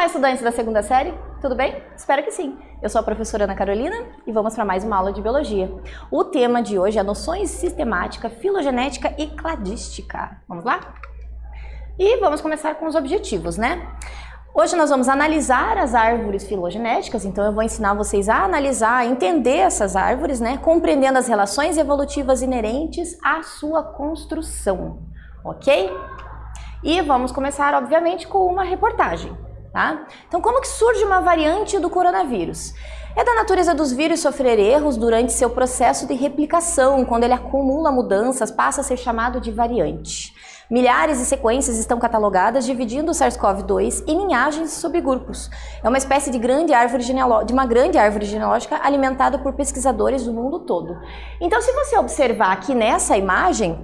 estudantes da segunda série, tudo bem? Espero que sim. Eu sou a professora Ana Carolina e vamos para mais uma aula de biologia. O tema de hoje é noções de sistemática, filogenética e cladística. Vamos lá? E vamos começar com os objetivos, né? Hoje nós vamos analisar as árvores filogenéticas, então eu vou ensinar vocês a analisar, a entender essas árvores, né? Compreendendo as relações evolutivas inerentes à sua construção, ok? E vamos começar, obviamente, com uma reportagem, tá? Então, como que surge uma variante do coronavírus? É da natureza dos vírus sofrer erros durante seu processo de replicação. Quando ele acumula mudanças, passa a ser chamado de variante. Milhares de sequências estão catalogadas, dividindo o SARS-CoV-2 em linhagens e subgrupos. É uma espécie de uma grande árvore genealógica alimentada por pesquisadores do mundo todo. Então, se você observar aqui nessa imagem,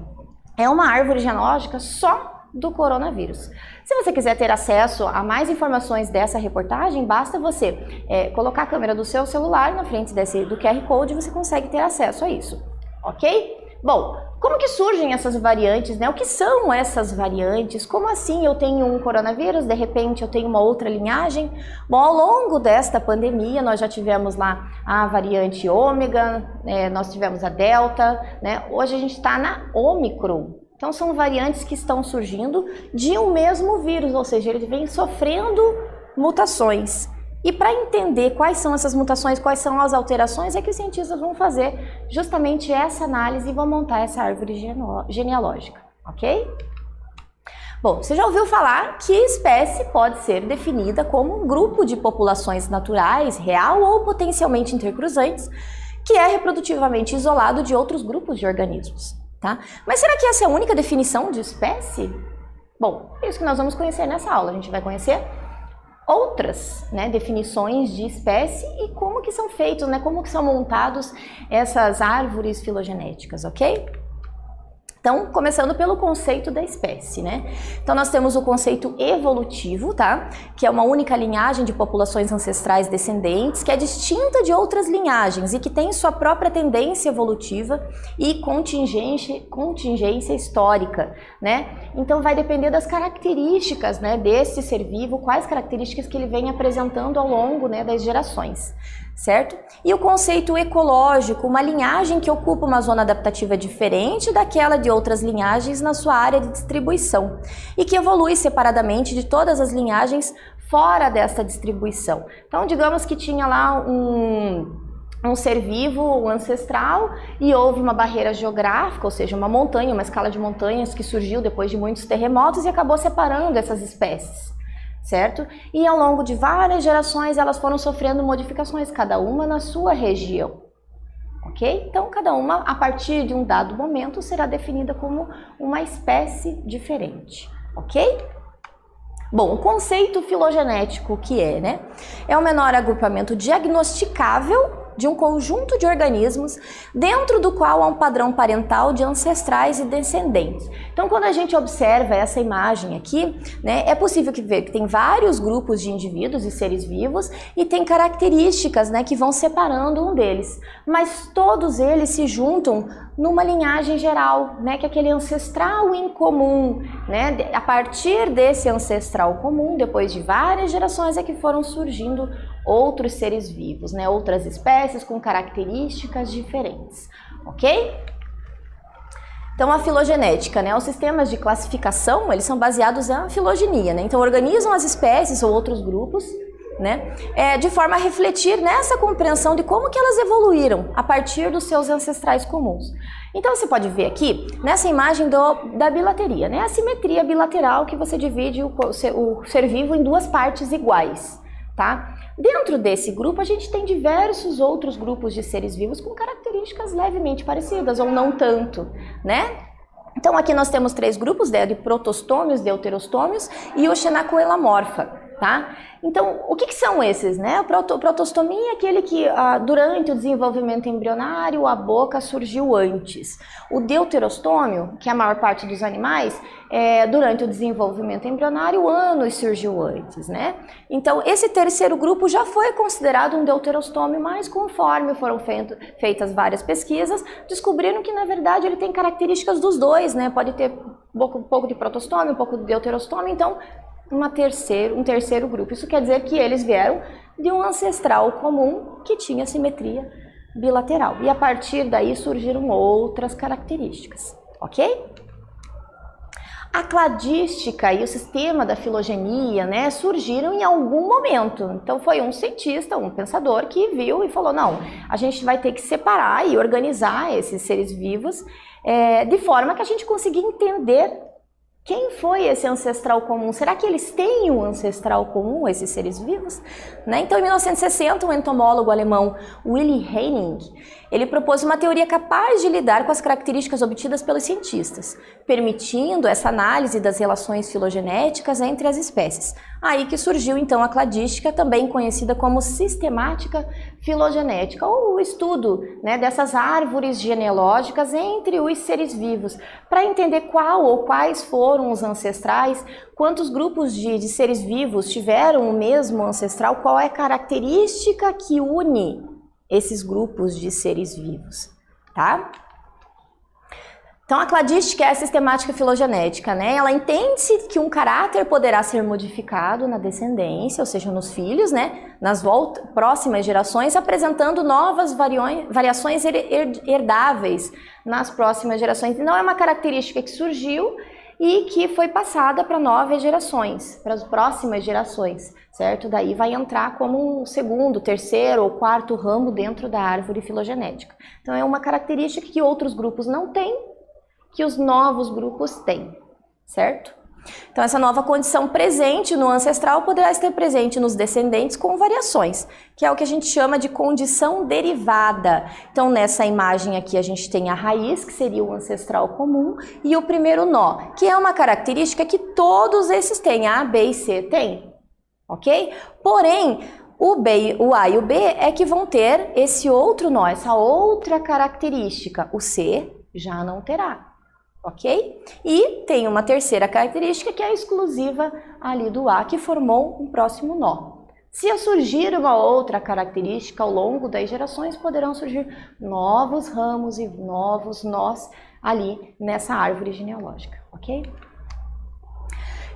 é uma árvore genealógica só do coronavírus. Se você quiser ter acesso a mais informações dessa reportagem, basta você colocar a câmera do seu celular na frente do QR Code e você consegue ter acesso a isso, ok? Bom, como que surgem essas variantes, né? O que são essas variantes? Como assim eu tenho um coronavírus, de repente eu tenho uma outra linhagem? Bom, ao longo desta pandemia, nós já tivemos lá a variante ômega, nós tivemos a delta, né? Hoje a gente está na Ômicron. Então, são variantes que estão surgindo de um mesmo vírus, ou seja, ele vem sofrendo mutações. E para entender quais são essas mutações, quais são as alterações, é que os cientistas vão fazer justamente essa análise e vão montar essa árvore genealógica, ok? Bom, você já ouviu falar que espécie pode ser definida como um grupo de populações naturais, real ou potencialmente intercruzantes, que é reprodutivamente isolado de outros grupos de organismos. Tá? Mas será que essa é a única definição de espécie? Bom, é isso que nós vamos conhecer nessa aula. A gente vai conhecer outras, né, definições de espécie e como que são feitos, né, como que são montados essas árvores filogenéticas, ok? Então, começando pelo conceito da espécie, né? Então, nós temos o conceito evolutivo, tá? Que é uma única linhagem de populações ancestrais descendentes, que é distinta de outras linhagens e que tem sua própria tendência evolutiva e contingência histórica, né? Então, vai depender das características, né, desse ser vivo, quais características que ele vem apresentando ao longo, né, das gerações. Certo? E o conceito ecológico, uma linhagem que ocupa uma zona adaptativa diferente daquela de outras linhagens na sua área de distribuição e que evolui separadamente de todas as linhagens fora dessa distribuição. Então, digamos que tinha lá um ser vivo, um ancestral, e houve uma barreira geográfica, ou seja, uma montanha, uma escala de montanhas que surgiu depois de muitos terremotos e acabou separando essas espécies. Certo? E ao longo de várias gerações elas foram sofrendo modificações, cada uma na sua região, ok? Então cada uma, a partir de um dado momento, será definida como uma espécie diferente, ok? Bom, o conceito filogenético que né? É o menor agrupamento diagnosticável de um conjunto de organismos dentro do qual há um padrão parental de ancestrais e descendentes. Então, quando a gente observa essa imagem aqui, né, é possível ver que tem vários grupos de indivíduos e seres vivos e tem características, né, que vão separando um deles, mas todos eles se juntam numa linhagem geral, né, que é aquele ancestral em comum, né? A partir desse ancestral comum, depois de várias gerações, é que foram surgindo outros seres vivos, né? Outras espécies com características diferentes, ok? Então, a filogenética, né? Os sistemas de classificação, eles são baseados na filogenia, né? Então, organizam as espécies ou outros grupos, né? De forma a refletir nessa compreensão de como que elas evoluíram a partir dos seus ancestrais comuns. Então, você pode ver aqui, nessa imagem da bilateria, né? A simetria bilateral que você divide o ser vivo em duas partes iguais, tá? Dentro desse grupo, a gente tem diversos outros grupos de seres vivos com características levemente parecidas, ou não tanto, né? Então, aqui nós temos 3 grupos, de protostômios, deuterostômios e o Xenacoelamorpha. Tá? Então, o que são esses, né? A protostomia é aquele que durante o desenvolvimento embrionário a boca surgiu antes. O deuterostômio, que é a maior parte dos animais, durante o desenvolvimento embrionário o ânus surgiu antes, né? Então, esse terceiro grupo já foi considerado um deuterostômio, mas conforme foram feitas várias pesquisas, descobriram que na verdade ele tem características dos dois, né? Pode ter um pouco de protostômio, um pouco de deuterostômio, então um terceiro grupo. Isso quer dizer que eles vieram de um ancestral comum que tinha simetria bilateral. E a partir daí surgiram outras características, ok? A cladística e o sistema da filogenia, né, surgiram em algum momento. Então foi um cientista, um pensador que viu e falou, não, a gente vai ter que separar e organizar esses seres vivos de forma que a gente consiga entender quem foi esse ancestral comum? Será que eles têm um ancestral comum, esses seres vivos? Né? Então, em 1960, um entomólogo alemão, Willi Henning, ele propôs uma teoria capaz de lidar com as características obtidas pelos cientistas, permitindo essa análise das relações filogenéticas entre as espécies. Aí que surgiu, então, a cladística, também conhecida como sistemática filogenética, ou o estudo, né, dessas árvores genealógicas entre os seres vivos, para entender qual ou quais foram os ancestrais, quantos grupos de seres vivos tiveram o mesmo ancestral, qual é a característica que une esses grupos de seres vivos, tá? Então, a cladística é a sistemática filogenética, né? Ela entende-se que um caráter poderá ser modificado na descendência, ou seja, nos filhos, né? Nas próximas gerações, apresentando novas variações herdáveis nas próximas gerações. E não é uma característica que surgiu e que foi passada para novas gerações, para as próximas gerações, certo? Daí vai entrar como um segundo, terceiro ou quarto ramo dentro da árvore filogenética. Então, é uma característica que outros grupos não têm, que os novos grupos têm, certo? Então, essa nova condição presente no ancestral poderá estar presente nos descendentes com variações, que é o que a gente chama de condição derivada. Então, nessa imagem aqui, a gente tem a raiz, que seria o ancestral comum, e o primeiro nó, que é uma característica que todos esses têm, A, B e C têm, ok? Porém, o A e o B é que vão ter esse outro nó, essa outra característica. O C já não terá. Ok? E tem uma terceira característica que é exclusiva ali do A, que formou um próximo nó. Se surgir uma outra característica ao longo das gerações, poderão surgir novos ramos e novos nós ali nessa árvore genealógica, ok?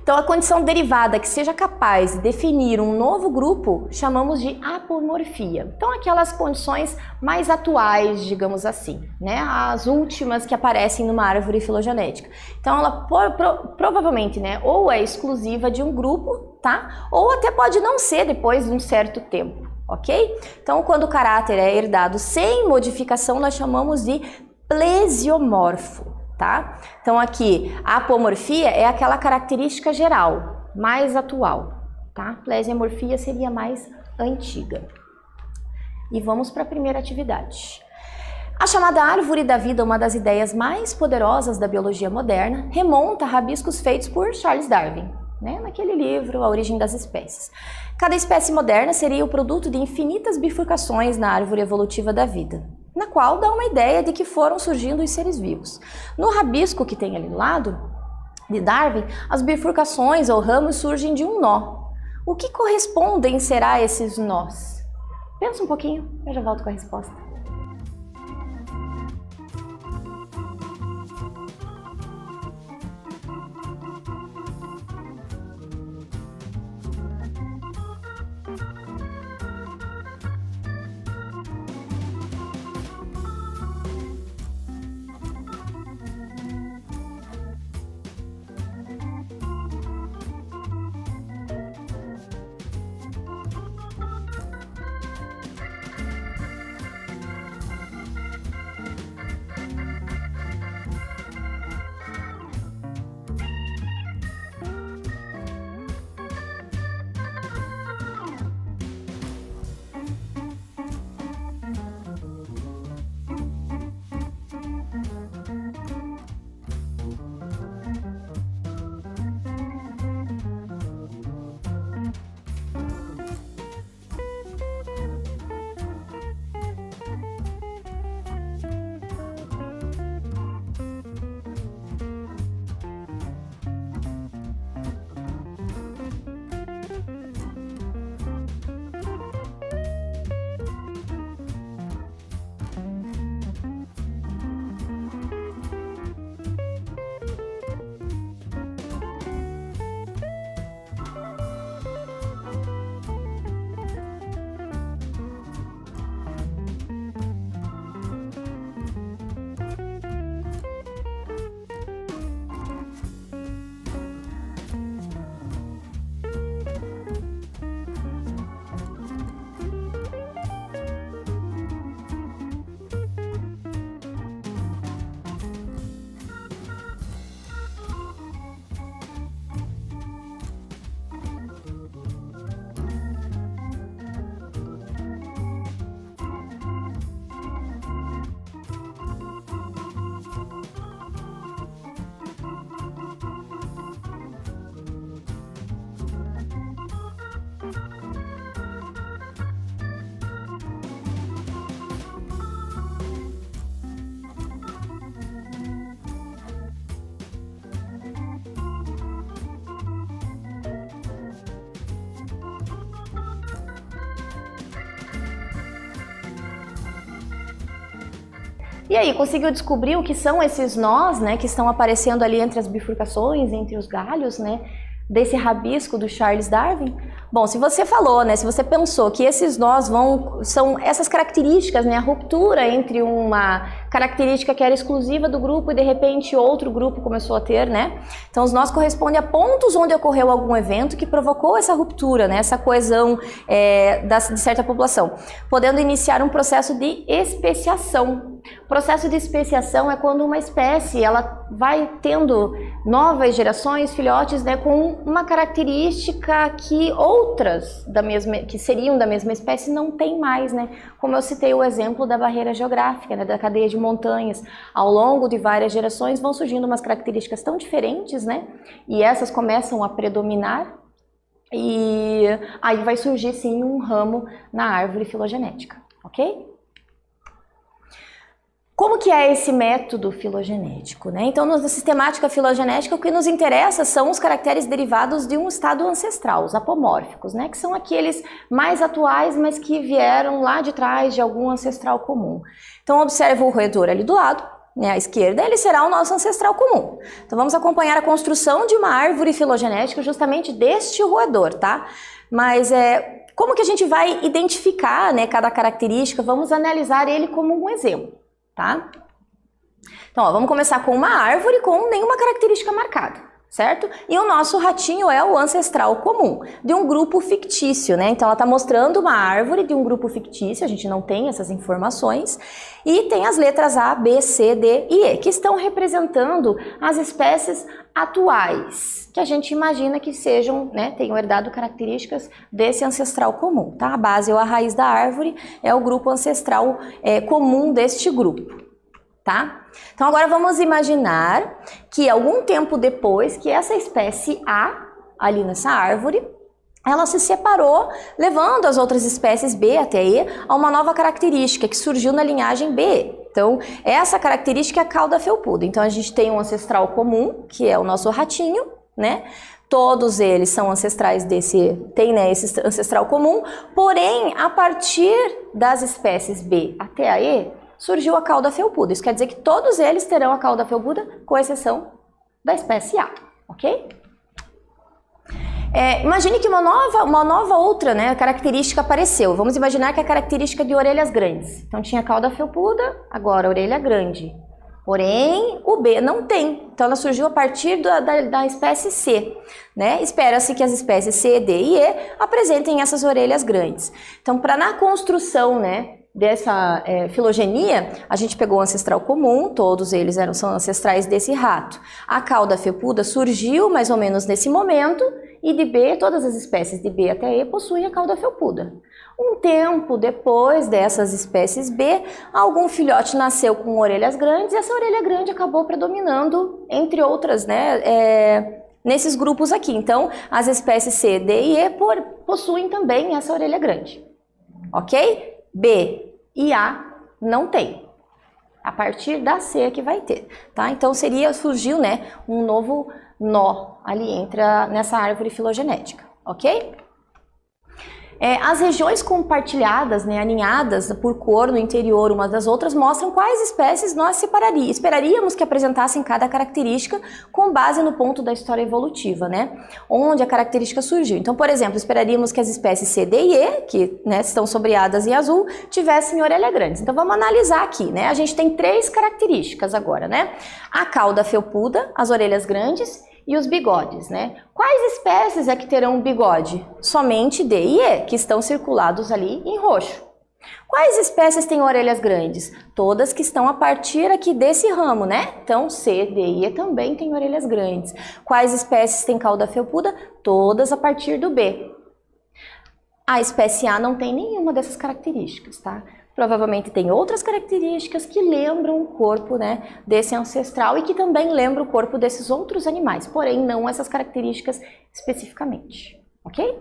Então, a condição derivada que seja capaz de definir um novo grupo, chamamos de apomorfia. Então, aquelas condições mais atuais, digamos assim, né? As últimas que aparecem numa árvore filogenética. Então, ela provavelmente, né, ou é exclusiva de um grupo, tá? Ou até pode não ser depois de um certo tempo, ok? Então, quando o caráter é herdado sem modificação, nós chamamos de plesiomorfo. Tá? Então aqui, a apomorfia é aquela característica geral, mais atual, tá? Plesiomorfia seria mais antiga. E vamos para a primeira atividade. A chamada árvore da vida, uma das ideias mais poderosas da biologia moderna, remonta a rabiscos feitos por Charles Darwin, né? Naquele livro, A Origem das Espécies. Cada espécie moderna seria o produto de infinitas bifurcações na árvore evolutiva da vida, na qual dá uma ideia de que foram surgindo os seres vivos. No rabisco que tem ali do lado, de Darwin, as bifurcações ou ramos surgem de um nó. O que correspondem será esses nós? Pensa um pouquinho, eu já volto com a resposta. E aí, conseguiu descobrir o que são esses nós, né, que estão aparecendo ali entre as bifurcações, entre os galhos, né, desse rabisco do Charles Darwin? Bom, se você falou, né, se você pensou que esses nós são essas características, né, a ruptura entre uma característica que era exclusiva do grupo e de repente outro grupo começou a ter, né? Então os nós correspondem a pontos onde ocorreu algum evento que provocou essa ruptura, né, essa coesão de certa população, podendo iniciar um processo de especiação. O processo de especiação é quando uma espécie ela vai tendo novas gerações, filhotes, né, com uma característica que outras que seriam da mesma espécie não tem mais, né? Como eu citei o exemplo da barreira geográfica, né, da cadeia de montanhas. Ao longo de várias gerações vão surgindo umas características tão diferentes, né? E essas começam a predominar e aí vai surgir sim um ramo na árvore filogenética, ok? Como que é esse método filogenético, né? Então, na sistemática filogenética, o que nos interessa são os caracteres derivados de um estado ancestral, os apomórficos, né? Que são aqueles mais atuais, mas que vieram lá de trás de algum ancestral comum. Então, observa o roedor ali do lado, né, à esquerda, ele será o nosso ancestral comum. Então, vamos acompanhar a construção de uma árvore filogenética justamente deste roedor, tá? Mas como que a gente vai identificar, né, cada característica? Vamos analisar ele como um exemplo. Tá? Então, ó, vamos começar com uma árvore com nenhuma característica marcada, certo? E o nosso ratinho é o ancestral comum de um grupo fictício, né? Então, ela está mostrando uma árvore de um grupo fictício, a gente não tem essas informações, e tem as letras A, B, C, D e E, que estão representando as espécies atuais, que a gente imagina que sejam, né, tenham herdado características desse ancestral comum, tá? A base ou a raiz da árvore é o grupo ancestral comum deste grupo, tá? Então agora vamos imaginar que algum tempo depois que essa espécie A, ali nessa árvore, ela se separou, levando as outras espécies B até E a uma nova característica que surgiu na linhagem B. Então, essa característica é a cauda felpuda. Então, a gente tem um ancestral comum, que é o nosso ratinho, né? Todos eles são ancestrais esse ancestral comum, porém, a partir das espécies B até a E, surgiu a cauda felpuda. Isso quer dizer que todos eles terão a cauda felpuda, com exceção da espécie A, ok? Imagine que uma nova outra, né, característica apareceu. Vamos imaginar que é a característica de orelhas grandes. Então tinha cauda felpuda, agora orelha grande. Porém, o B não tem. Então ela surgiu a partir da espécie C, né? Espera-se que as espécies C, D e E apresentem essas orelhas grandes. Então, na construção, né, dessa filogenia, a gente pegou o ancestral comum, todos eles são ancestrais desse rato. A cauda felpuda surgiu mais ou menos nesse momento, e de B, todas as espécies de B até E possuem a cauda felpuda. Um tempo depois dessas espécies B, algum filhote nasceu com orelhas grandes e essa orelha grande acabou predominando, entre outras, né, nesses grupos aqui. Então, as espécies C, D e E possuem também essa orelha grande, ok? B e A não tem. A partir da C que vai ter, tá? Então, surgiu, né, um novo nó ali nessa árvore filogenética, ok? As regiões compartilhadas, né, aninhadas por cor no interior umas das outras, mostram quais espécies nós esperaríamos que apresentassem cada característica com base no ponto da história evolutiva, né, onde a característica surgiu. Então, por exemplo, esperaríamos que as espécies C, D e E, que, né, estão sombreadas em azul, tivessem orelha grande. Então, vamos analisar aqui, né, a gente tem 3 características agora, né, a cauda felpuda, as orelhas grandes e os bigodes, né? Quais espécies é que terão bigode? Somente D e E, que estão circulados ali em roxo. Quais espécies têm orelhas grandes? Todas que estão a partir aqui desse ramo, né? Então, C, D e E também têm orelhas grandes. Quais espécies têm cauda felpuda? Todas a partir do B. A espécie A não tem nenhuma dessas características, tá? Provavelmente tem outras características que lembram o corpo, né, desse ancestral e que também lembram o corpo desses outros animais, porém não essas características especificamente, ok?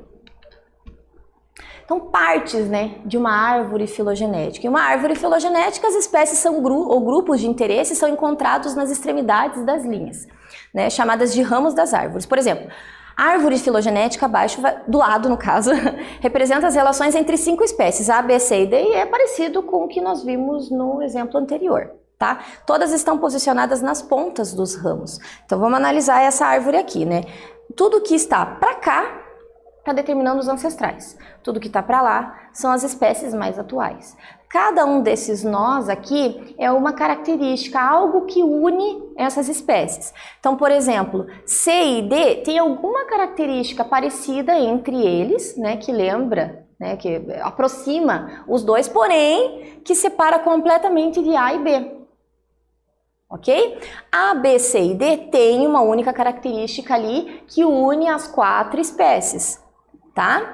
Então, partes, né, de uma árvore filogenética. Em uma árvore filogenética, as espécies ou grupos de interesse são encontrados nas extremidades das linhas, né, chamadas de ramos das árvores. Por exemplo, a árvore filogenética abaixo, do lado no caso, representa as relações entre 5 espécies, A, B, C e D, e é parecido com o que nós vimos no exemplo anterior, tá? Todas estão posicionadas nas pontas dos ramos. Então vamos analisar essa árvore aqui, né? Tudo que está para cá está determinando os ancestrais. Tudo que está para lá são as espécies mais atuais. Cada um desses nós aqui é uma característica, algo que une essas espécies. Então, por exemplo, C e D tem alguma característica parecida entre eles, né, que lembra, né, que aproxima os dois, porém que separa completamente de A e B. Ok? A, B, C e D tem uma única característica ali que une as 4 espécies, tá?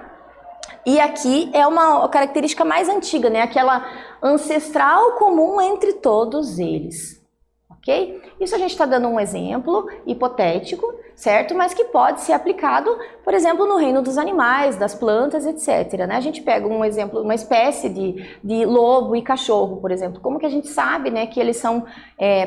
E aqui é uma característica mais antiga, né? Aquela ancestral comum entre todos eles, ok? Isso a gente está dando um exemplo hipotético, certo? Mas que pode ser aplicado, por exemplo, no reino dos animais, das plantas, etc. Né? A gente pega um exemplo, uma espécie de lobo e cachorro, por exemplo. Como que a gente sabe, né, que eles são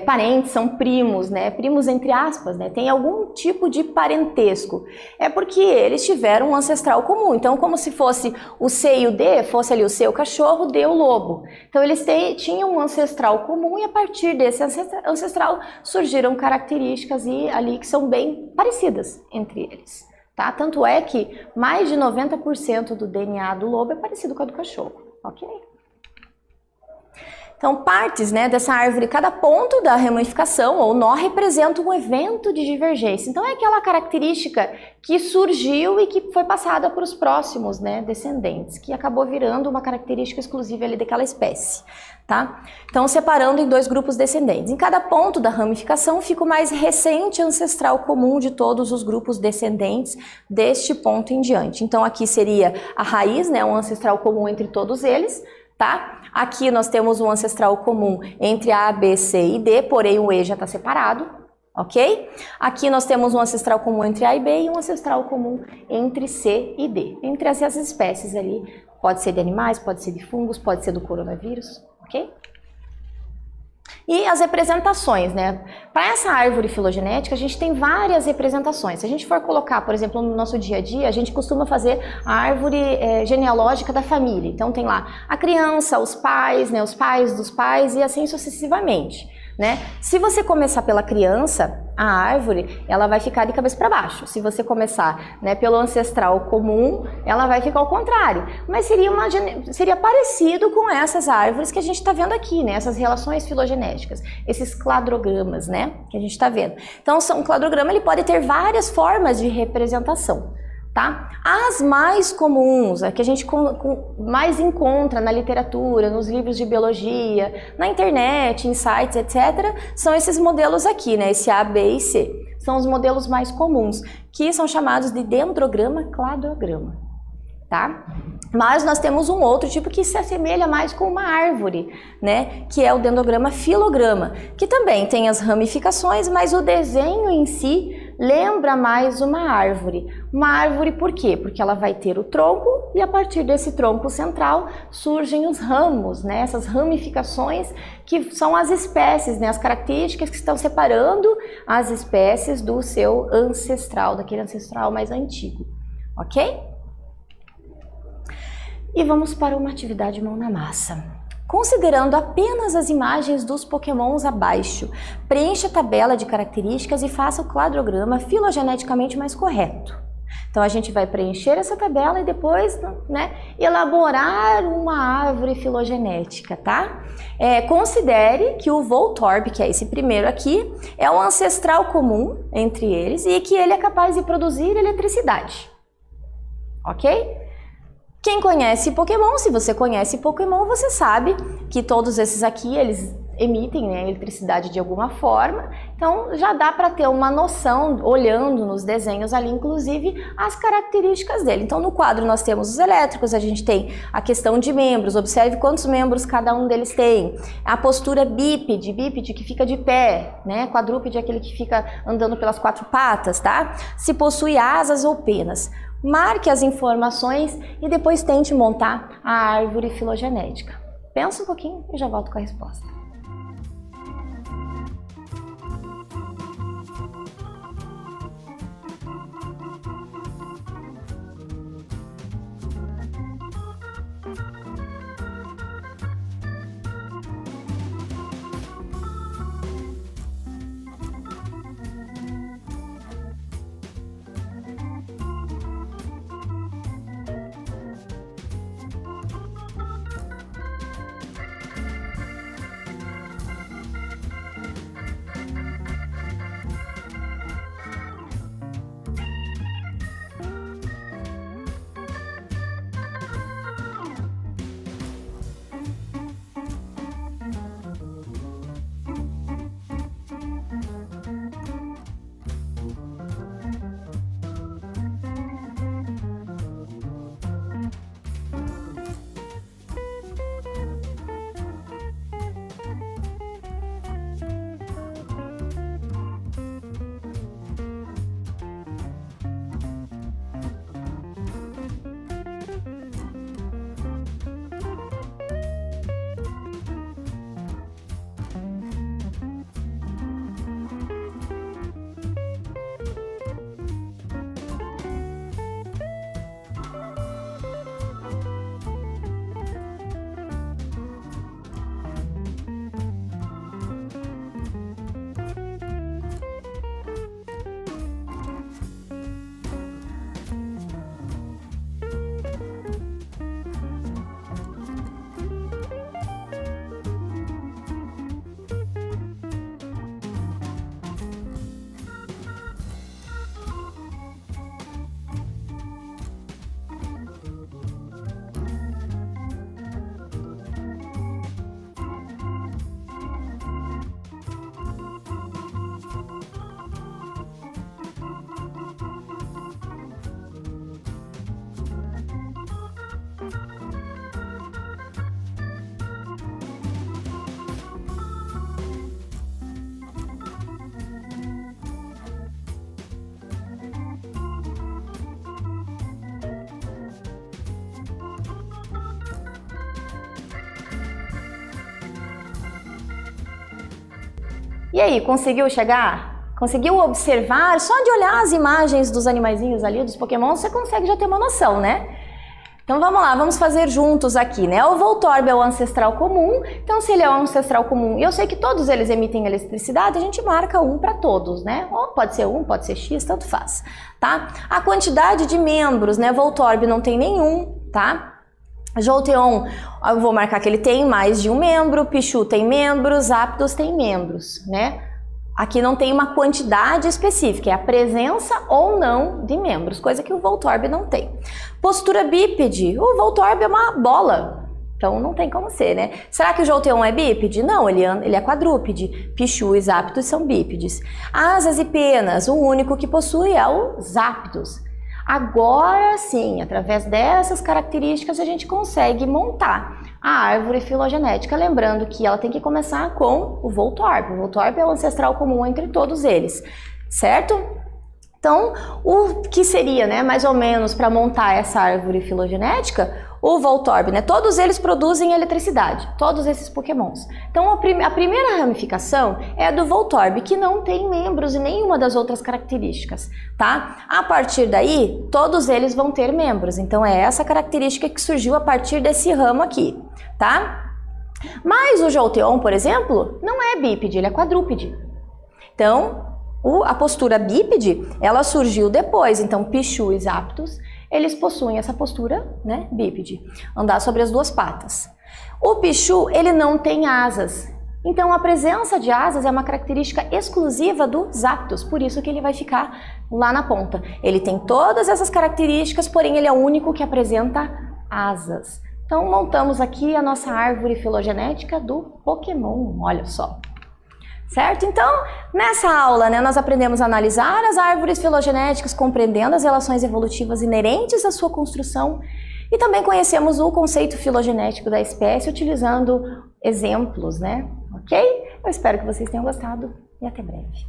parentes, são primos, né? Primos entre aspas, né? Tem algum tipo de parentesco. É porque eles tiveram um ancestral comum. Então, como se fosse o C e o D, fosse ali o C o cachorro, o D o lobo. Então, eles tinham um ancestral comum e a partir desse ancestral surgiram características ali que são bem parecidas entre eles, tá? Tanto é que mais de 90% do DNA do lobo é parecido com a do cachorro, ok? Então, partes, né, dessa árvore, cada ponto da ramificação ou nó representa um evento de divergência. Então, é aquela característica que surgiu e que foi passada para os próximos, né, descendentes, que acabou virando uma característica exclusiva ali daquela espécie, tá? Então, separando em 2 grupos descendentes. Em cada ponto da ramificação fica o mais recente ancestral comum de todos os grupos descendentes deste ponto em diante. Então, aqui seria a raiz, né, um ancestral comum entre todos eles, tá? Aqui nós temos um ancestral comum entre A, B, C e D, porém o E já está separado, ok? Aqui nós temos um ancestral comum entre A e B e um ancestral comum entre C e D. Entre essas espécies ali, pode ser de animais, pode ser de fungos, pode ser do coronavírus, ok? E as representações, né? Para essa árvore filogenética, a gente tem várias representações. Se a gente for colocar, por exemplo, no nosso dia a dia, a gente costuma fazer a árvore genealógica da família. Então tem lá a criança, os pais, né? Os pais dos pais e assim sucessivamente, né? Se você começar pela criança, a árvore, ela vai ficar de cabeça para baixo. Se você começar, né, pelo ancestral comum, ela vai ficar ao contrário. Mas seria parecido com essas árvores que a gente está vendo aqui, né? Essas relações filogenéticas, esses cladrogramas, né, que a gente está vendo. Então, um cladograma ele pode ter várias formas de representação. Tá? As mais comuns, a que a gente mais encontra na literatura, nos livros de biologia, na internet, em sites, etc., são esses modelos aqui, né? Esse A, B e C. São os modelos mais comuns, que são chamados de dendrograma, cladograma. Tá? Mas nós temos um outro tipo que se assemelha mais com uma árvore, né? Que é o dendrograma filograma, que também tem as ramificações, mas o desenho em si lembra mais uma árvore. Uma árvore por quê? Porque ela vai ter o tronco e a partir desse tronco central surgem os ramos, né? Essas ramificações que são as espécies, né? As características que estão separando as espécies do seu ancestral, daquele ancestral mais antigo, ok? E vamos para uma atividade mão na massa. Considerando apenas as imagens dos pokémons abaixo, preencha a tabela de características e faça o cladograma filogeneticamente mais correto. Então a gente vai preencher essa tabela e depois, né, elaborar uma árvore filogenética, tá? Considere que o Voltorb, que é esse primeiro aqui, é o ancestral comum entre eles e que ele é capaz de produzir eletricidade, ok? Quem conhece Pokémon, se você conhece Pokémon, você sabe que todos esses aqui, eles emitem, né, eletricidade de alguma forma. Então, já dá para ter uma noção, olhando nos desenhos ali, inclusive, as características dele. Então, no quadro nós temos os elétricos, a gente tem a questão de membros, observe quantos membros cada um deles tem. A postura bípede que fica de pé, né, quadrúpede é aquele que fica andando pelas 4 patas, tá? Se possui asas ou penas. Marque as informações e depois tente montar a árvore filogenética. Pensa um pouquinho e já volto com a resposta. E aí, conseguiu chegar? Conseguiu observar? Só de olhar as imagens dos animaizinhos ali, dos Pokémon, você consegue já ter uma noção, né? Então vamos lá, vamos fazer juntos aqui, né? O Voltorb é o ancestral comum, então se ele é o ancestral comum, e eu sei que todos eles emitem eletricidade, a gente marca um para todos, né? Ou pode ser 1, pode ser X, tanto faz, tá? A quantidade de membros, né? Voltorb não tem nenhum, tá? Jolteon, eu vou marcar que ele tem mais de um membro, Pichu tem membros, Zapdos tem membros, né? Aqui não tem uma quantidade específica, é a presença ou não de membros, coisa que o Voltorb não tem. Postura bípede, o Voltorb é uma bola, então não tem como ser, né? Será que o Jolteon é bípede? Não, ele é quadrúpede. Pichu e Zapdos são bípedes. Asas e penas, o único que possui é o Zapdos. Agora sim, através dessas características a gente consegue montar a árvore filogenética, lembrando que ela tem que começar com o Voltorb. O Voltorb é o ancestral comum entre todos eles, certo? Então, o que seria, né, mais ou menos para montar essa árvore filogenética? O Voltorb, né, todos eles produzem eletricidade, todos esses Pokémons. Então, a primeira ramificação é a do Voltorb, que não tem membros e nenhuma das outras características, tá? A partir daí, todos eles vão ter membros. Então, é essa característica que surgiu a partir desse ramo aqui, tá? Mas o Jolteon, por exemplo, não é bípede, ele é quadrúpede. Então, a postura bípede, ela surgiu depois. Então, Pichu e Zapdos, eles possuem essa postura, né, bípede, andar sobre as duas patas. O Pichu, ele não tem asas. Então, a presença de asas é uma característica exclusiva do Zapdos, por isso que ele vai ficar lá na ponta. Ele tem todas essas características, porém ele é o único que apresenta asas. Então, montamos aqui a nossa árvore filogenética do Pokémon, olha só. Certo? Então, nessa aula, né, nós aprendemos a analisar as árvores filogenéticas, compreendendo as relações evolutivas inerentes à sua construção, e também conhecemos o conceito filogenético da espécie, utilizando exemplos, né? Ok? Eu espero que vocês tenham gostado e até breve.